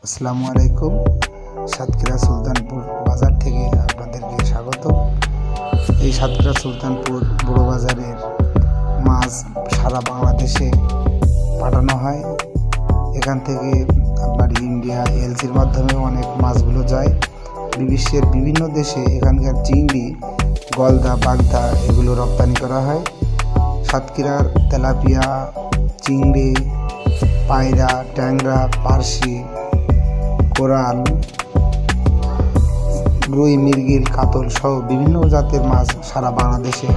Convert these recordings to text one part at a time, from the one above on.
আসসালামু আলাইকুম। সাতক্ষীরা সুলতানপুর বাজার থেকে আপনাদেরকে স্বাগত। এই সাতক্ষীরা সুলতানপুর বড় বাজারের মাছ সারা বাংলাদেশে পাঠানো হয়। এখান থেকে আপনার ইন্ডিয়া এলসির মাধ্যমে অনেক মাছগুলো যায় বিশ্বের বিভিন্ন দেশে। এখানকার চিংড়ি, গলদা, বাগদা এগুলো রপ্তানি করা হয়। সাতক্ষীরার তেলাপিয়া, চিংড়ি, পায়রা, ট্যাংরা, পার্শি, কোরাল, রুই, মৃগেল, কাতল সহ বিভিন্ন জাতের মাছ সারা বাংলাদেশে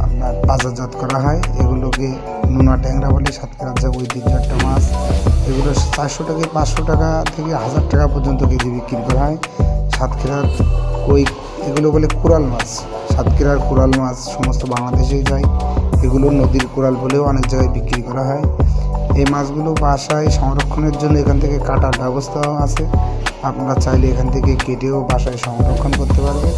আপনার বাজারজাত করা হয়। এগুলোকে নোনা ট্যাংরা বলে, সাতক্ষীরার যে ঐতিহ্য একটা মাছ। এগুলো 400 থেকে 500 টাকা থেকে 1000 টাকা পর্যন্ত কেজি বিক্রি করা হয়। সাতক্ষীরার কই, এগুলো বলে কোরাল মাছ। সাতক্ষীরার কোরাল মাছ সমস্ত বাংলাদেশেই যায়। এগুলো নদীর কোরাল বলেও অনেক জায়গায় বিক্রি করা হয়। এই মাছগুলো বাসায় সংরক্ষণের জন্য এখান থেকে কাটার ব্যবস্থাও আছে। আপনারা চাইলে এখান থেকে কেটেও বাসায় সংরক্ষণ করতে পারবেন।